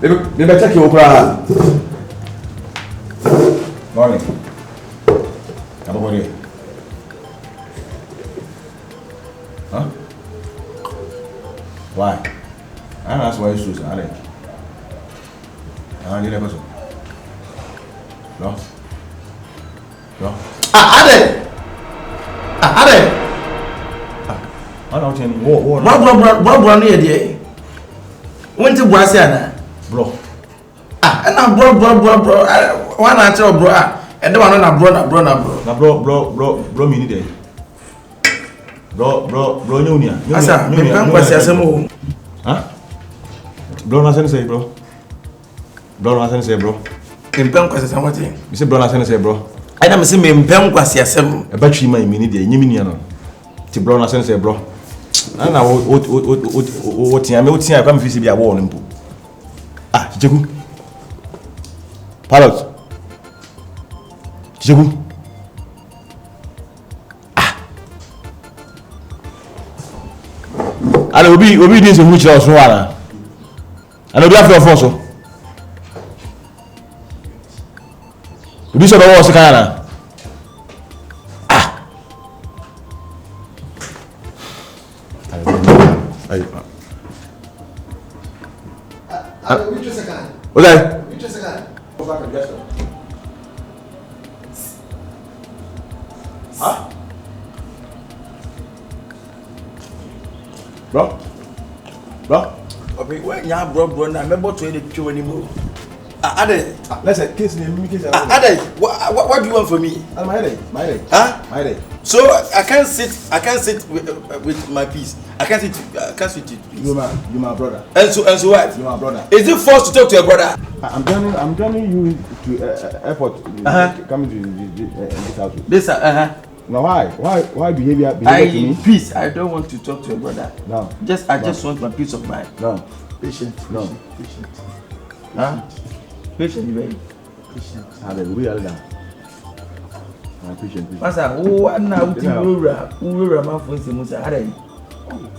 Maybe check your okra. Morning. How about you? Huh? Why? I don't ask why you choose. I need a person. No. Ade. I don't think what bro near there. Went to Brasiana. Bro. And I'm bro. One answer, bro. And the one on a bro. Now, bro, me need it. Bro, Nunia. Asa, me can't pass your Huh? Bro, nothing say, bro. Bro, nothing say, bro. In Penquas, something. You say, bro, nothing say, bro. I never see me in Penquas, yes, a battery, my minute, you mean, to bro, nothing say, bro. I know what I come to see a warning. Ah, Kyekyeku. Pilot. Kyekyeku. And obedience in which I was one. And I'll be after your force. You be sure the was a Bro, now remember to the queue anymore. Ade, let's say kiss me. Ade, what do you want from me? My headache. Huh? My headache. So I can't sit with my peace. I can't sit with you. You my brother. And so what? You my brother. Is it forced to talk to your brother? I'm joining you to airport. Coming to this house. This Now why behavior to me? Peace. I don't want to talk to your brother. No. I just want my peace of mind. No. Patient. Huh? Patient, very. Hallelujah. Patient. Master, who are now Ura, my voice, Musa,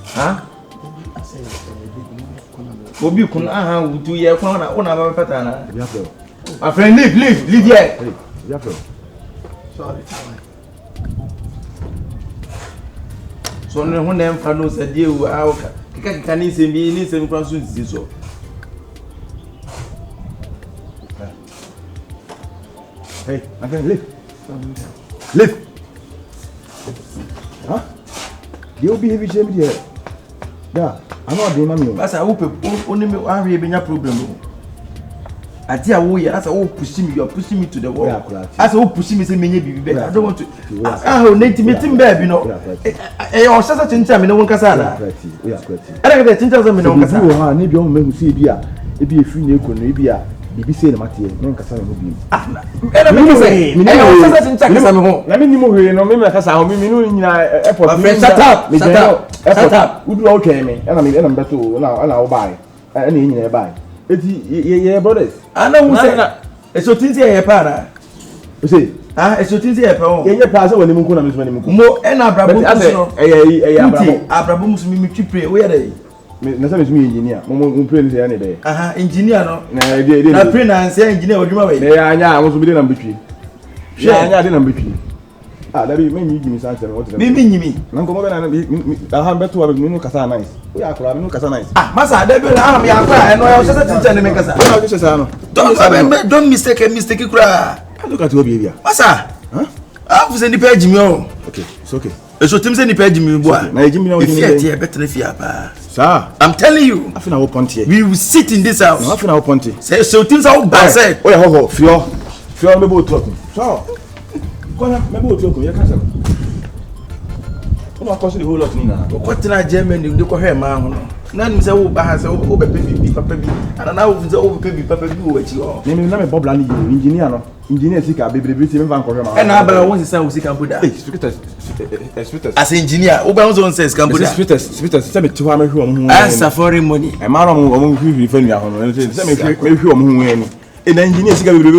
huh? Bobby Kuna, 2 years, one hour pattern. My friend, leave here. Sorry. So, no one them knows a deal. Can you see me? Need some questions. So, hey, I can live. Huh? You'll be heavy shame here. Yeah, I'm not doing my that's a hope only me one problem. I tell Awo Yaa, that's a pushing me. You're pushing me to the wall. That's a pushing me. Say me be. I don't want to. Ah, need meeting baby, you know. Eh, on such a time, no one can say that. I don't get the me no one can say. Ah, need your man who see beer. It be a free new con, maybe a BBC Matia, no Casano. Ah, and I'm saying, let me move here, no Mimasa, airport. Shut up. Would you okay me? And I mean, I'm better now, and I'll buy any nearby. Yeah, brothers. I know who said that. It's so easy a para. You see, it's so easy a pro. Yeah, pass when the moon is when you more and Abrabums me pray. Where are they? Nothing is me, engineer. Mom prints any day. Engineer, no, I print and say engineer, what you may. Yeah, I was within a between. Yeah, I didn't between. Ah, that be me give me something. What me? Uncle, I have better to have no casa nice. We are no casa nice. Ah, Massa, they will arm me. I know I was just telling me casa. Don't mistake you cry. Look at your behavior. Massa, huh? I was in the page me. Okay, it's okay. So Tim's in the page me, boy. If you better if you are. Sir, I'm telling you. I feel I will point here. We will sit in this house. I feel I will point here. So Tim's out bad said. Oh, yeah, Fio, me both talking. So. Maybe we'll talk. You can't say. What cost the whole lot, Nina? What in a German you do her man? None say, oh, has over baby, papa, and now the over baby, papa, do what you are. Name me Bob Landy, engineer, sick, baby, and I want to say, we can put that. As engineer, Obanzon says, come put sweetest, send it to him who answer foreign money. A man who refer me on, maybe who in engineers come by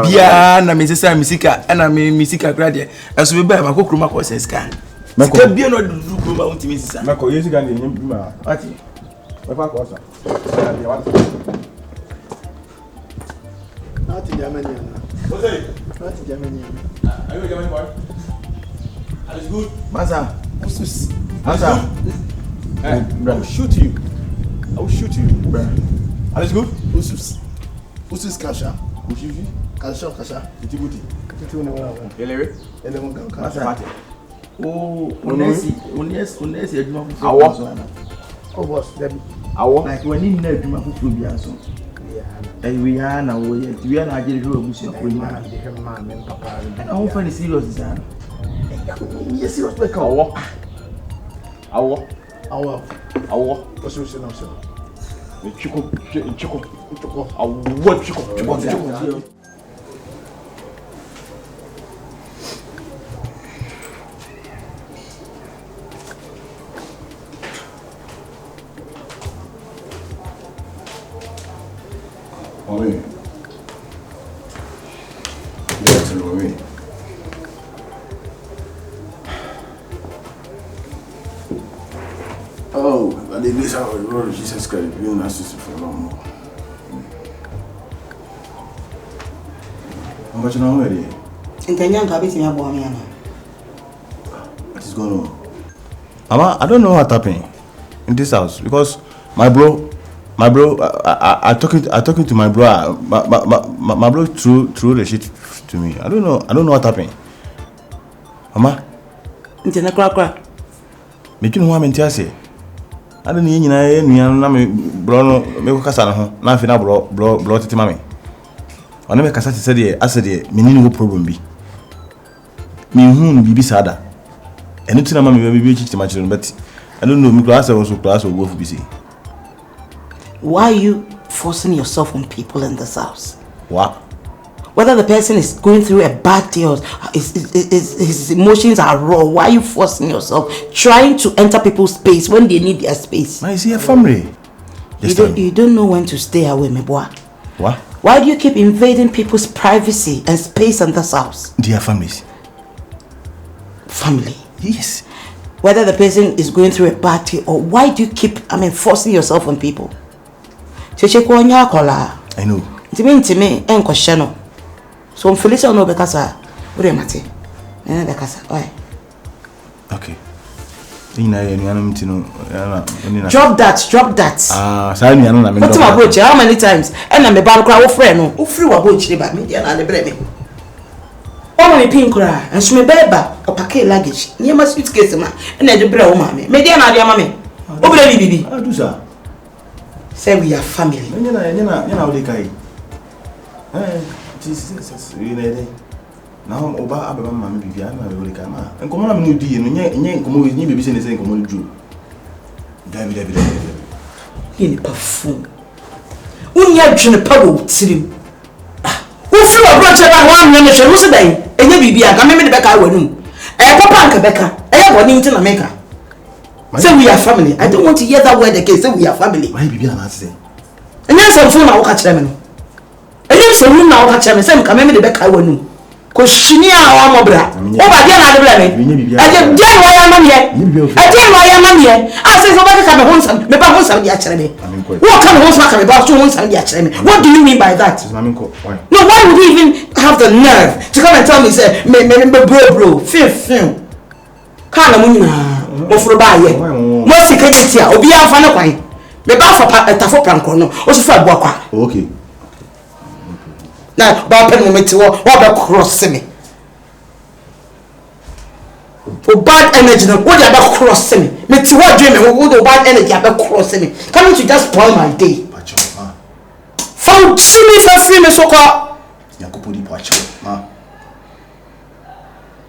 Bia na Mrs. Misika and I mean Misika graduate as we buy my Kuruma courses can. Mako be no do Kuruma Mrs. Mako years ago in Party. Papa Kosa. Not in Germany. What's it? Not in Germany. Are you a German boy? That is good. Masa. Usus. Masa. Hey, I will shoot you. I will shoot you. That is good. Usus. Usus kasha. Ushishi. Kasha. Itibuti. Titu ne wala. Elewe. Elemo ganka. Masa. Oh, unesi adwuma fufu. Awo. Oh boss, Debbie. Awo. Like when you know adwuma fufu bi aso. We are now we are not getting abusi ko ni. And I find it serious is that. Yes, serious be ka. Awo. What's your name, sir? Chiko. Awo chiko. Oui. Yes, oui. Oh, but the days of the Lord Jesus Christ, we will not see for long more. How much now already? What is going on? Mama, I don't know what happened in this house because my bro, I talking to my bro. My bro threw the shit to me. I don't know what happened. Mama, me too know what I'm say. I don't need na me bro no me ko kasa na ho na afi na bro tete mame. Ona me kasa tete de asede me ni no problem bi. Me hu bibi sada. Eno tina mame be chichi ma chiro but I don't know me class was so class go for BC. Why are you forcing yourself on people in this house? What? Whether the person is going through a bad day or his emotions are raw, why are you forcing yourself? Trying to enter people's space when they need their space. I see a family. You don't know when to stay away, my boy. What? Why do you keep invading people's privacy and space in this house? Dear families. Family? Yes. Whether the person is going through a bad day or why do you keep, forcing yourself on people? I know. So I'm Felicia no bekasa. What am I saying? Why? Okay. Drop that. Sorry, how many times? And I'm a bad crowd friend. Who free wa boach ba me dia na lebre me. Oh my pin kra, and so me beba or packet luggage. Near my suitcase ma. And I do bra o ma me. Me dia na dia ma me. O bra bibi. I do sir. Say we are family. You know they kai. Jesus, you know. Now oba abeba mama bibi ana we wole kai ma. Enkomo na me no di no nye enkomo we nye bibi se ne se enkomo no ju. David. Yini perfume. Unya dwene pa wo tirim. Wo fi wa bro che ba ho anwe ne hwe no se dan. Enye bibi aga me de beka wanum. Papa anka beka. Boni nti na meka. Say we are family. I don't want to hear that word again. Say we are family. Why bibi ana say? Enye so fu na wo ka kire me no. Enye so fu na wo ka kire me say me ka me de beka wanum. Ko shini a wa mobra. O ba dia na de bra me. Aje dia no ya ma me. Aje no ya ma me. Ase so ba ka me ho nsam. Me ba ho nsam dia kire me. What kind of ho nsam ka me ba so ho nsam dia kire me. What do you mean by that? Why? No, why would you even have the nerve to come and tell me say me bro. Feel. Kana mu nyina. Mo furo ba ye. Mo sika titia obi amfa ne kwan. Me ba fa tafo prankro no. O so fa bua kwa. Okay. Na ba pen mo meti wo ba cross me. O bad energy no wo dey ba cross me. Meti wo dream me wo do bad energy ba cross me. Coming to just spoil my day. Found chimi for free me so kwa. Yakopo di pacho. Ma.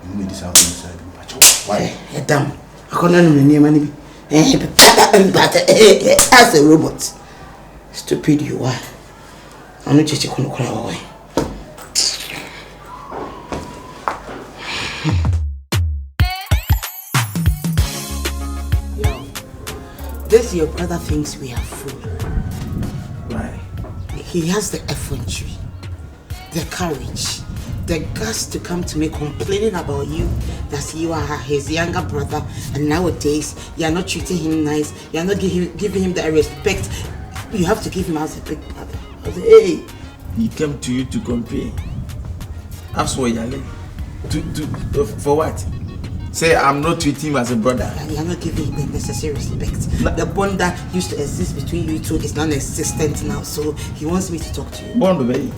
You made this happen inside pacho. Why? Damn. I can't name money. As a robot. Stupid you are. I'm not just going to cry away. This your brother thinks we are fool. Why? He has the effrontery, the courage, the guts to come to me complaining about you, that you are his younger brother, and nowadays you are not treating him nice, you are not giving him the respect you have to give him as a big brother. I said, hey, he came to you to complain. Ask for Yale. For what? Say I'm not treating him as a brother. And you are not giving him the necessary respect. The bond that used to exist between you two is non-existent now, so he wants me to talk to you. Bond, baby.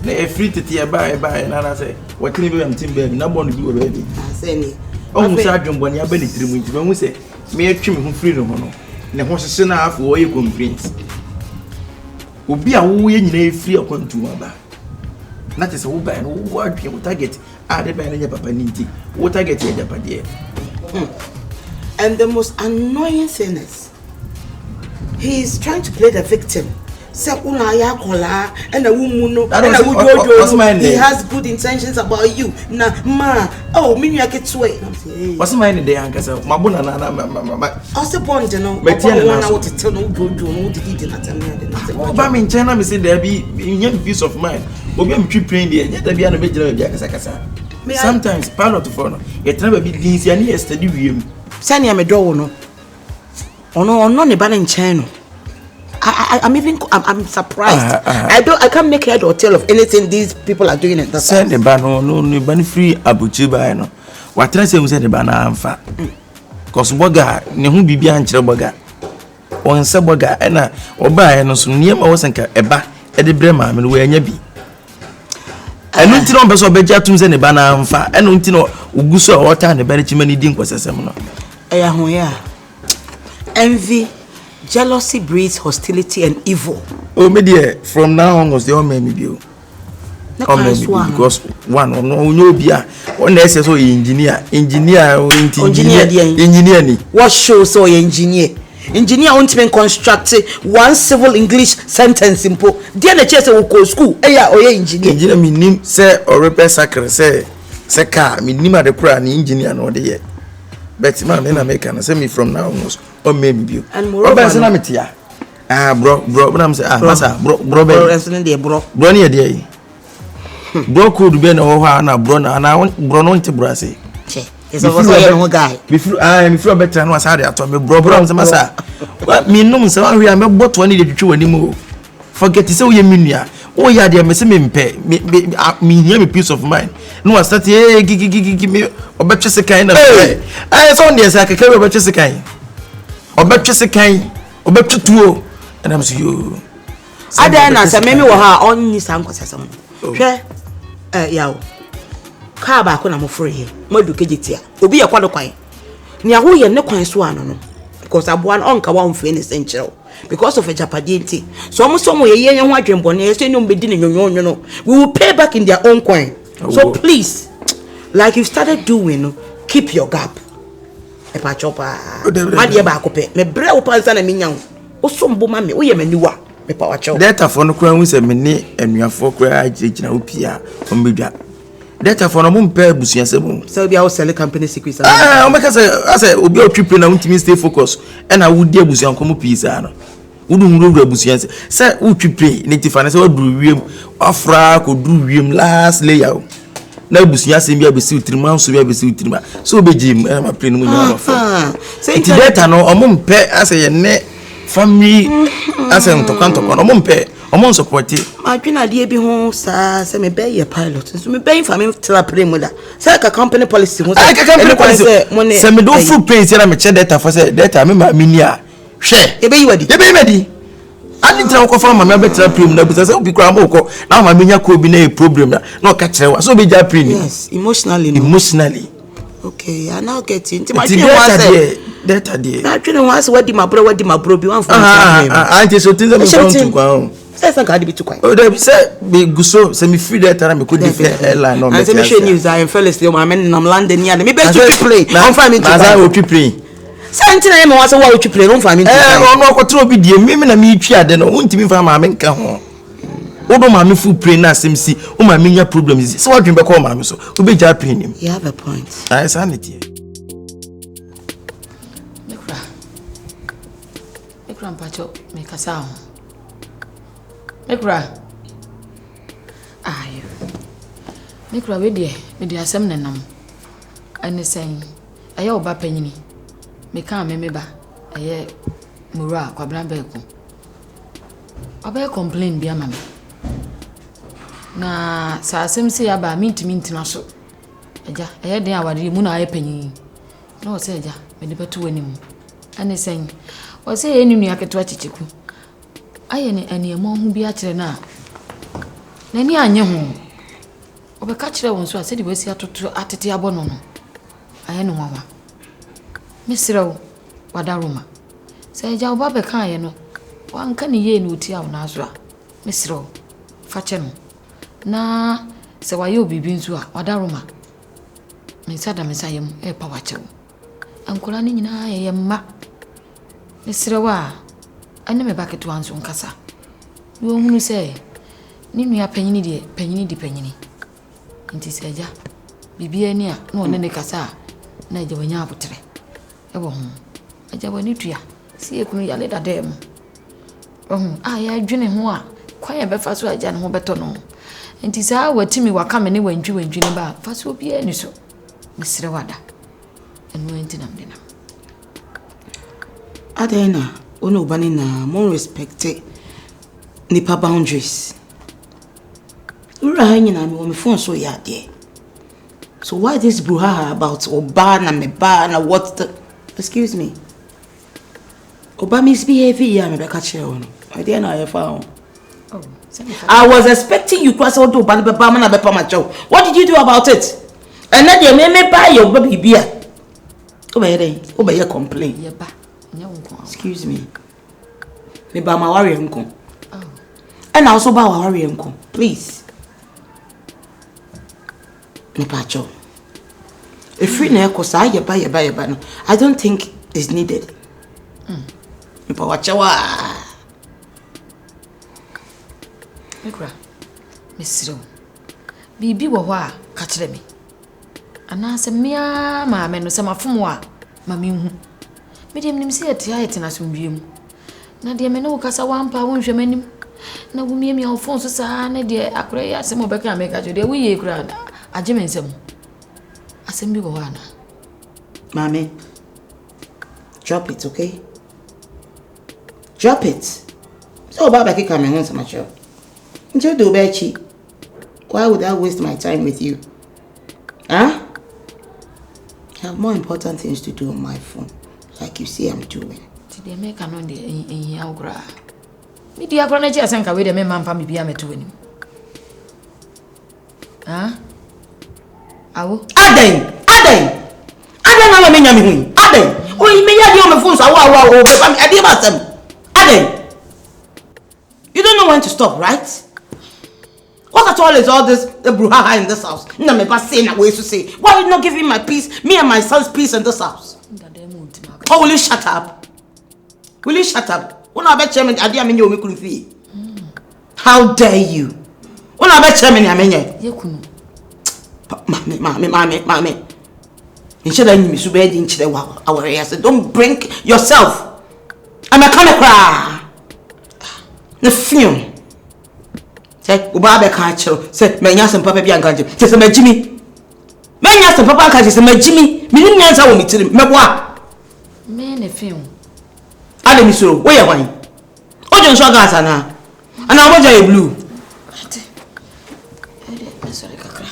Na free to tear by and I say, what can you do? I'm team baby, not born to do already. I say, oh, Sergeant, when you're ready to remove, when we say, may I trim him freedom or no? And the horses in half where you complaints. Will be a way free upon to my back. That is a woman who work what I get. Added by your papa ninty. What I get your papa dear. And the most annoying thing is, he is trying to play the victim. Say, and a woman, he has good intentions about you. Nah, ma, oh, me, I get sway. What's my name, Uncle? Mabuna, I was born to know, but I want to tell no good, no, did it not. But in China, me say there be young peace of mind. But I'm treating the yet be a bit of sometimes, pilot to follow. Yet never be easy and yesterday with him. Sani, I'm a door, no. Oh, no, no, no, in China. I'm surprised. I can't make head or tail of anything these people are doing in the send the ban no ban free abuchiba no. What try say we say the ban amfa. Cause boga ne hu bibia nkyere boga. Won se boga na oba no so niam wo senka eba e de brema me no we anya bi. Enu nti no be so beja tum se ne ban amfa. Enu nti no uguso o wota ne bere chima ni di nkwasesem no. Eya ho ya. Envy, jealousy breeds hostility and evil. Oh, me dear, from now on was the all me bio. Because one no bia on the so engineer ni. What shows so engineer? Engineer won't even construct one civil English sentence simple. Dear the chase will go school. Eya or engineer. Engineer me nim say or repair sacre say car me nim the pra ni engineer no de. But man in America say me from now on was or maybe bio. And moreover, bro, but I'm say massa bro bro near there. Bro could be no na bro na bro no nti bro say. Che. Is also a guy. Before better no asade ato me bro am say massa. Me num say wan we am bot wani de twetwe wani mu. Forget say we menua. Oh yeah there me say me mpe me hear me peace of mind. No I start me obetwe sekan na. So on there say akeke obetwe sekan. Obetwe sekan, obetwe tuo. And I'm say yo. Ada na say me wo ha onni san kwasasam. Hwe yawo ka ba ko na mo free here madu kejitia obi yakwa do kwan ni aho ye ne kwan so ano no because aboa on ka wa mfe ne senchero because of a japadinti so mo ye ho adwembone ye so no mbedi ne nyonyo no we will pay back in their own coin. So please, like you started doing, keep your gap e pa chopa ma de ba ko pe me bre wo pansa na minya wo so mbo ma me wo ye maniwa me pa wa chopa data for no kwan hu se me ne anuafo kwa agina opia ombedwa data for no mumpe busuasem so bia wo sell company secrets o make say obi o triple na untimi stay focus e na wo di abusuankom pizza no wudu nguru abusuanse say wo triple ne tifane say wo duru wiem afra ko duru wiem last layer na abusuanse bia be si utirima so bia be si utirima so obejim ma pre no munya no fa say data no o mumpe ase ye ne family ase ntokantoko no mumpe omon support adwena de bi ho sa se me be ye pilot so me be family trapre mu da say ka company policy ho se me do full pay say na me che data for say data me ma minia hwe e be yiwadi ani tra ko fa ma me be trapre mu na bi say obi kra ma ko na ma minya ko bi na e problem na ka kire wa so be ja pre ni yes emotionally okay I now get into my data there na twene ho ase wadi mabro bi wan for anti so things me front to kwa say san ka de bi to kwa oh there be say be guso say me free data na me could defend airline no me say me share news I am fellas dey ma men nam London ya me be to play on fa me to na za o play say anti na me wa say wa o play on fa me to no ko tro bi die me na me twi ade no untimi fa ma me nka ho odo ma me full play na simsi o ma me nya problems say what dream be call ma me so o be ja play nim you have a point I sanity Pacho make a sound. Mekra. Ayo. Mikra we de me de asem nenam. Ane sen. Eye oba panyini. Me kan me ba. Eye mura kwabran beku. Oba complain bia mama. Na sa asem se aba mintimi ntina so. Eja eye den awade mu na aye panyin. Na o se eja me de betu anim. Ane sen. O se enu nua keto Kyekyeku. Aye ne aniemo hu bia kire na. Na ni anye ho. Obeka kire won so ase de wasi atoto atete abono no. Aye no wawa. Misirawo wadaruma. Se eja oba be kan aye no. Wanka ni ye ni uti awo na aso a. Misirawo fa che no. Na se waye obibi nso a wadaruma. Misada mesayem e pa wachewo. Ankola ni nyina ye mma. Misirawa ane me baketo anso nkasa. Wo hunu se ni nua panyini de panyini. Nti seja bibia ni a na one ne kasa na eja wanya abotre. Ebo ho. Eja wani tua. Si ekunu ya le dadem. Ya adwene ho a kwan ya befa so aja ne ho beto no. Nti saa watimi waka me ne wandwi ne ba fa so bia ni so. Misire wada. Enu enti nam de nam. Adena, ono bani na mo respect nipa boundaries. Ura hanyi na me phone so ya there. So why this brouhaha about Oba na meba na what the... Excuse me. Oba misbehaving ya me beka chere ono. Adena I found. Oh, I was expecting you to say Oba na beba na bepa macho. What did you do about it? And na dey me buy your baby bia. Oba ye complain. Yeba. Excuse me. Me ba ma worry nko. Oh. And also ba wa worry nko. Please. Me pacho. If we na ekosa yeba no. I don't think it's needed. Me pa wachawa. Mikra. Misiro. Bibi wo ho a ka kire me. Ana se mia ma me no se mafom a ma me hu. Medium nim se ati na so wiem. Na de me no kasa wampa wonhwe manim. Na wumie mi ofon so saa na de akora ya se mo beka America jo de wiye kura age me nsem. Asem bi wo ana. Mami. Drop it, okay? Drop it. So baba ki come home sama cho. Nje do bechi. Why would I waste my time with you? Huh? I have more important things to do on my phone. Like you see I'm doing. Today make anon de en agora. Me dia agora na ji asenka we de me mampa me bia meto anim. Awo. Aden na me nyame hu. Aden. O me ya de o me phone so awo o be pa me ade ba sem. Aden. You don't know when to stop, right? What at all is all this brouhaha in this house? Na me ba say na we so say. Why are you not giving my peace, me and my son's peace in this house? Oh, will you shut up? Will you shut up? Una be chairman ade amenye o mekunu fi. How dare you? Una be chairman amenye. Yekunu. Mami. Instead of you be di nchire wa aware ya say don't bring yourself. I'm a kind of cry. The film. Say Oba be ka chiro say me nya sem papa bi anka je. Say me Jimmy. Me nya sem papa anka je say me Jimmy. Me nya nsa wo me tiri me boa. Me ne film. Ale mi soro, wo ye wan? Ojo nso gas ana. Ana wo ja blue. Sorry kakra.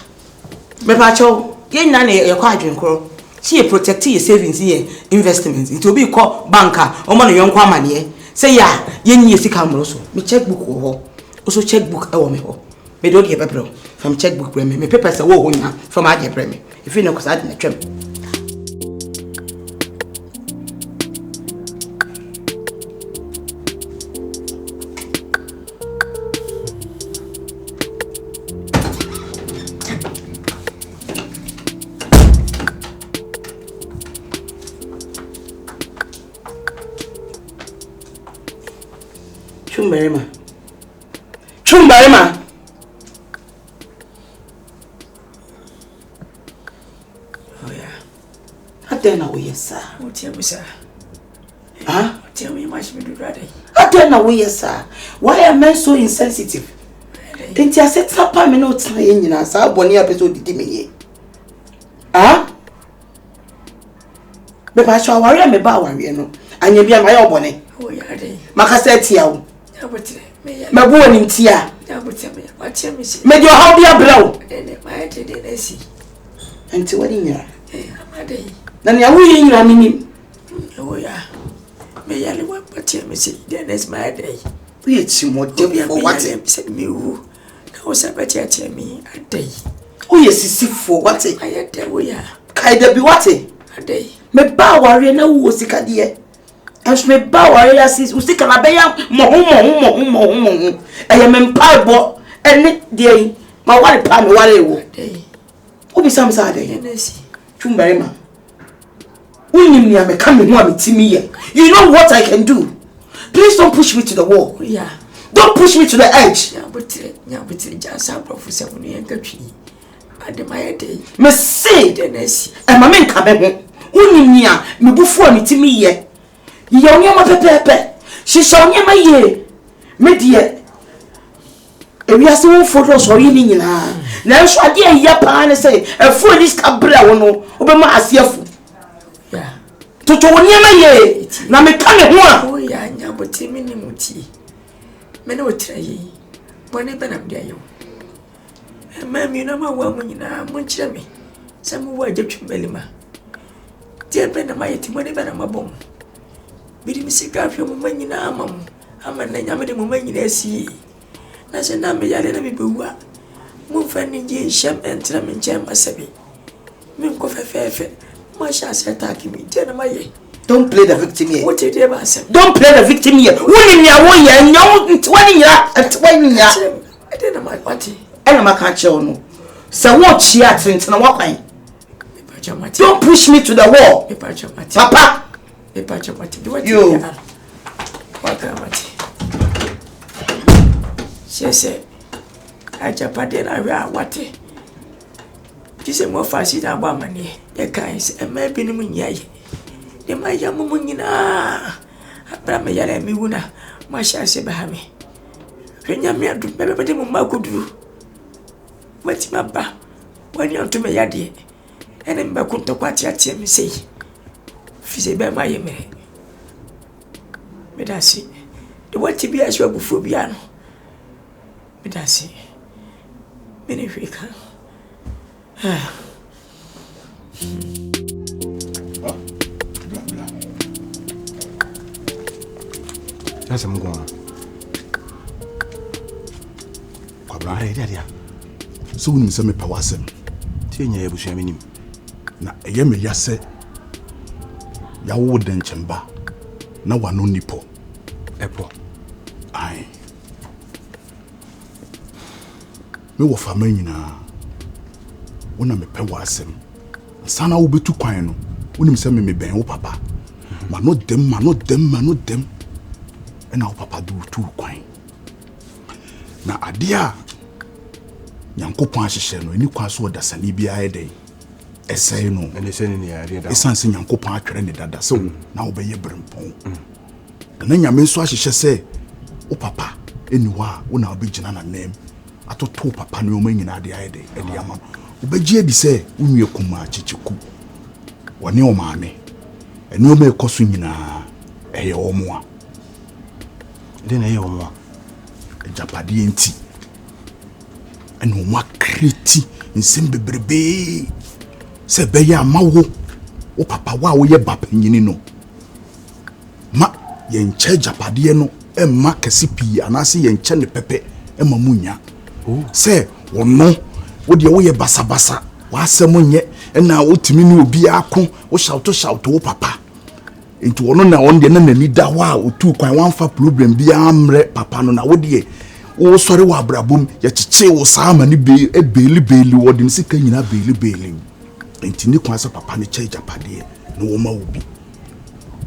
Me pa cho, ye na ne ye kwa adwenkoro. She protect your savings here, investments. It will be called banker. O mo no yonko amane. Say ya, ye nyi sika mro so. Me checkbook wo ho. Also checkbook e wo me ho. Me do de paper from checkbook bre me. Me paper say wo ho nya from age bre me. If you know cause I dey na twem. Chumbarima. Oh yeah. Atena we sir. Tell me sir. Huh? Tell me much me do rather. Atena we sir. Why are men so insensitive? Enti aseta pa me no tena ye nyina sa boni apeso didi me ye. Ah? Me ba sha aware me ba aware no. Anya bia ma ye obone. Oh ya dey. Makasa tia wo. Ya botre. Me bo ni ntia. Ya botre me. What me see? Me di how bia brawo. Ene ma dey dey see. Enti wadi nyira. Amade. Na ne awu ye nyira minim. Oh ya. Me yale wa botre me see. Dennis my day. We chi mo de for what? Said me who. Na was abati ati me a day. Oh yes sisifo what? I dey wo ya. Kai da bi what? A day. Me ba aware na wo sika de. As me ba aware ya sis usika na be ya mo. Eye me mpa bo ene de ma ware pa me ware wo. Day. Obi sam sa de. Dennis. Chumbere ma. Unim ni ame come ho ametimi ye. You know what I can do. Please don't push me to the wall. Yeah. Don't push me to the edge. Nya botre jasa professor no yankatwi. Ade my day. Me say Dennis. e ma me nka be ho. Unim ni a me bufu ametimi ye. Ye onye ma pepepe. Shisha onye ma ye. Me die ewi ase won fodo so yi ni nyina. Na nso ade ya pa ne say e fu dis ka bra wo no obema asiafu. Yeah. Toto onye ma ye. Na me ka me ho a. Oh ya nya botre me ni muti. Me no tra yi. Bone be na mde ayo. Ma mi na ma wa mu nyina mu nkyere me. Se mu wa adwatwu malima. Tie be na ma yeti bone be na mabom. Bidi mi sika hwe mu manyina amam. Ama na nya me de mu manyina asi. Na se na me yale na me bewua. Mu fa ni je shem entra me nkyem asabi. Me nko fefefe. Ma sha seta kimi tie na ma ye. Don't play the victim here. What did you say? Don't play the victim here. Woni nya wo ye nyawo ntwani nya atwani nya. I didn't my party. Ena maka che ono. Se wo chia tentena wakwan. Don't push me to the wall. Papa. You. She said, I Japan I what? She said, more fast than one money. The guys, and maybe no yay. The my young woman, Abraham Yara Miuna, my shall say behind me. When you may do, everybody will could do. What's my ba? When you're to my yadi, and then back to what you tell me say. Fizzy by my yame. Medasi, the what to be as well before piano. Medasi, many week. That's a mugwa. Kwabra dia. So we say me pawasem. Tienya ye busua menim. Na eye me yase. Ya wo den chemba. Na wano nipo. Epo. Ai. Me wo fama nyina. Wona me pawasem. Sana wo betu kwan no. Wonim se me ben wo papa. Ma no dem. Na papa do tu kwan na adia nyankopon ahyehye no eni kwan so odasani bia ayede esai no ene sene ni ade da esanse nyankopon atwere ne dada so na obeye brempon na nyame nso ahyehye se o papa eni wa wo na obegina na nem atoto papa ne o manyina ade ayede ede ama obegye bi se unwie kuma Kyekyeku wone o maame eni o me ekoso nyina eye o moa de na ye wo mo japade enti eno mo akreti nsem bebrebe se be ya mawo o papa wa wo ye bapanyini no ma ye nche japade no e ma kese pi anase ye nche ne pepe e ma munya se wono wo de wo ye basabasa wa asem nye na wo timi ne obi ako wo shout wo papa into wono na on de na nani da wa otu kwan wanfa problem bi amre papa no na wo de wo sori wa abrabom ya chiche wo saama ni be e beli wo de sika nyina beli enti ni kwan sa papa ne che japade no wo ma obi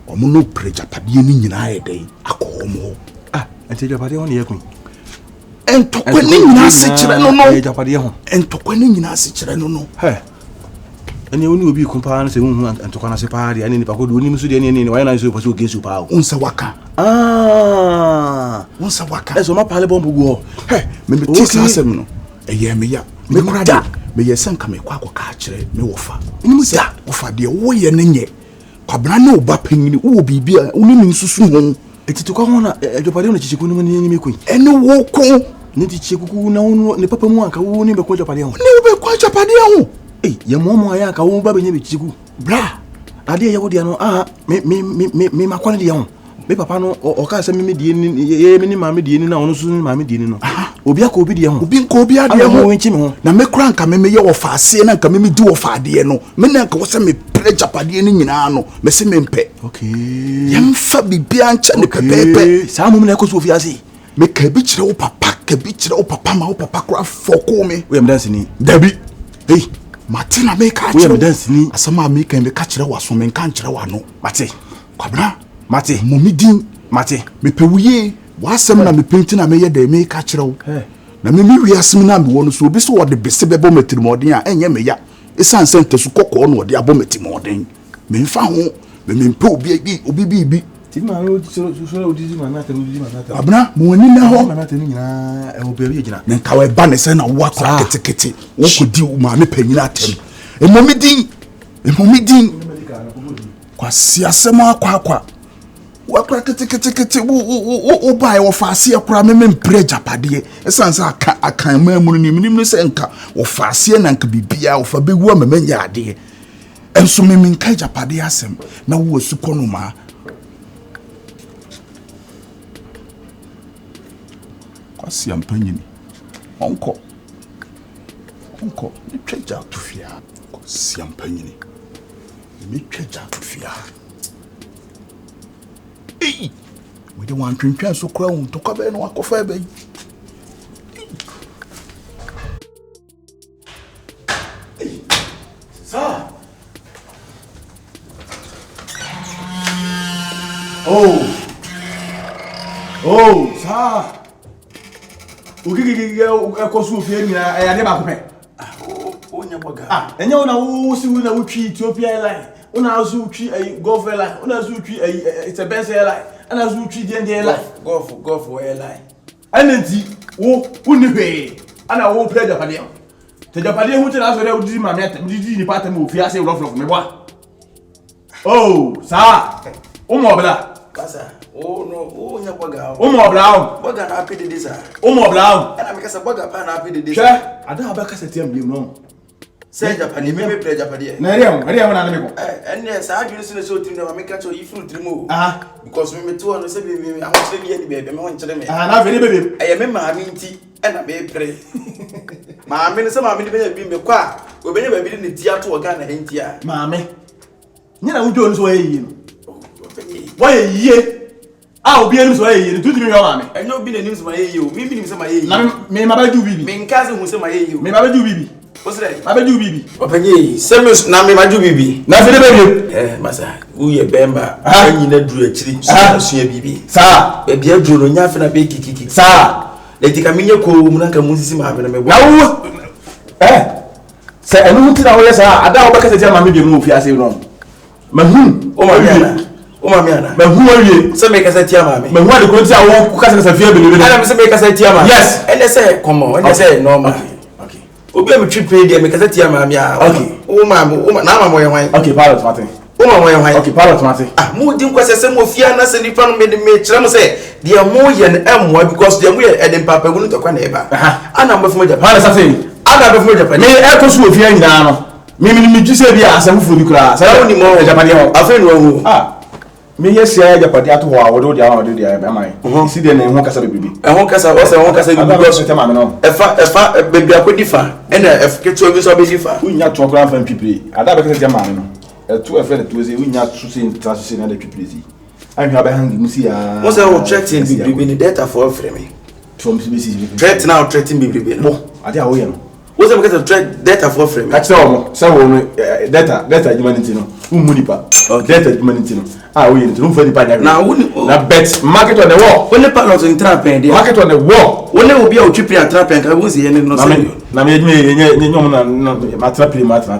omo no pre japade ni nyina ayede akomo enti japade won ye kun entokwe ni nyina se kire no japade ho entokwe ni nyina se kire no he ene oni obi kumpa na se hu antokwa na se paade ane ni pakodo oni musu de ne why na so paso gesu pa unsa waka unsa waka eso ma pale bombu go me tisa asem no eye me ya me krada me yesen ka me kwa ka kire me wofa nim da wofa de wo ye ne nye kwabra na oba panyini wo bibia oni ni susu ho etitokwa ho na adwopade no Kyekyeku no ni mekun ene wo ko ne Kyekyeku na wo ne papa mu anka wo ni be kwa adwopade ho ne wo be kwa adwopade ho ye momo aya ka wo ba be nya be Kyekyeku bra ade ye wo dia no me makwane dia ho me papa no o ka se me die ni ye me ni ma me die ni na ono so ni ma me die ni no obi aka obi die ho obi nka obi ade ho wenchi me ho na me kra nka me ye wo faase na nka me di wo faade no me na nka wo se me pre japade ni nyina no me se me mpe yemfa bibia ncha ne pepepe sa mo na ekoso ofi ase me ka bi kire wo papa ka bi kire wo papa ma wo papa kra foko me we am dance ni dabi Martina me ka kire we am dance ni asama me ka me ka kire wa so me nka kire wa no mate kwabra mate momidin mate me pewuye wasem na me penti na me ye de me ka kire wo na me wi asem na me wono so obi so wo de bese bebo metirimodin a enye me ya esan sente su kokko no de abo metirimodin me mfa ho me mpe obi bi ti ma no so odi ma na ta abna mo ni na ho na ta ni nyina e wo be bi gina ne nka we ba ne se na wo akwa ketekete wo kodi ma me panyina atem emomidin kwa siasem akwa wakra ketekete wo bai wo faase akra me mpre japade esanse akan mamu ni nim se nka wo faase na nka bibia wo fa bewu amanya ade enso me nka japade asem na wo sukono ma kwasi ampanyini onko ni tweja tufia kwasi ampanyini mi tweja tufia we don't want to so crown to cover no akofa be sir sir ukikiki ekosu fie ni ya de ba ko pe onya boga enye una wo si na wutwi Ethiopia airline una azu twi Gulf airline una azu twi it's a best airline ana azu twi the airline Gulf airline anenti wo unihwe ana wo play Japan te Japan hu te na so re odi ma me di ni patam ofi ase rough me boa sa o mo bla kasa no nya boga o mo bla boga na apide dis o mo bla ana me kasa boga pa na apide dis she ada ba kasa tiam bi no say Japan me play Japan na ere na me ko enne sa adwene so na so trim na me ka cho ifru trim o because me to no say be I want to be the baby me won kire me na fe ni bebe eye me ma mi nti ena me pre ma me no say ma me be bi me kwa obenya ba bi ni ti ato oga na enti a ma me nyina wujo no so yeyi no wa yeyi obi enu so yeyi tu timi yo ma me enyo obi na nim so ma yeyi o mi nim so ma yeyi na me ma ba ju bibi me nka se hu so ma yeyi o me ma ba ju bibi osre ma ba ju bibi openye semus na me ma ju bibi na fe de bebe masa uye bemba anyi na duru akiri so ya bibi sa e bia duru no nya fe na be kikiki sa le tika minye ko mu na ka mu sisi ma me na me bo na wo se enu ti na wo yesa ada wo bekase ti ma me bi mu ofi ase no mahun o ma mi ana mahun awie se me kasa ti ama me mahun ade ko ti awo ku kasa fie bele ana me se me kasa ti ama yes ene se come on ene se normal okay obi am trip dey me kasa ti ama me a okay o ma na ma mo ye hwan okay pilot mate o ma mo ye hwan okay pilot mate mu din kwase se mo fia na se nipa no me kire mo se dia mo ye na amwa because dia mo ye edem papa gunu to kwa na eba ana mo fo Japan pilot say ana be fo Japan me e ko su ofia nyina no me gise bi asem fu bi kura sa ni mo Japan ho afen wo me yes ya Japan atu ho awodo dia amai si de na ho kasa bebibi ho kasa o se ho kasa bi because tema me no efa bebi akodi fa ena keto bi so be fa unya to kura fan pipre ada be kasa tema me no etu efe de tuze unya susi intrasusi na de pipre si an ha be hangi musi ya mo se o threatening bibi ni data for frame me from CBC threat now threatening bibi no ade awo ye no wo se mo kasa threat data for frame ka tell mo se wo no data humanity no ummunipa data humanity no wo ye no mfa nipa nya na bet market on the wall only pilot in trap pen there market on the wall only obi a otwi plan trap pen ka wo se ye no say na me nyom na ma trap ma tra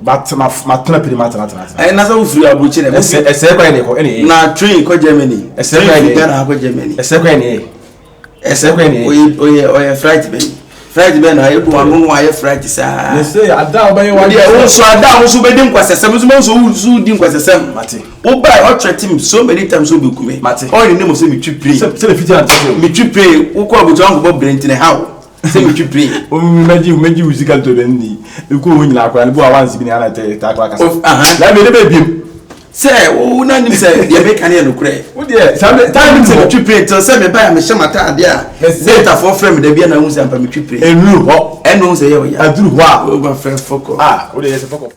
but ma tena pili ma tena. Eh na so free abuchi na. Ese kwa ni ko eni. Na train ko Germany. Ese kwa ni Ghana ko Germany. Ese kwa ni. Ese kwa ni. Oye flight be. Flight be na ye do anu no aye flight sa. Yes say ada obaye wa. Dia so ada so be din kwasesem so din kwasesem. Mate. O buy o threat him so many times so be kume. Mate. All the name of say me twi pray. Say the fiti and tell Me twi pray. Wo ko abuja ngo bo brentine how. Say me twi pray. O meji musical to den ni. E ko wo nyina akwa ni bo awansi bi ni ana te ta akwa kasa. Na me dey be say wo na nim say dey make an no kure. Wo dey time say me twi pray till say me buy me shemata ade a. Later for frame dey bia na hu say ampa me twi pray. Enu ho. Enu say ye wo ya. Aduru ho a. Wo ba frame foko. Wo dey yes foko.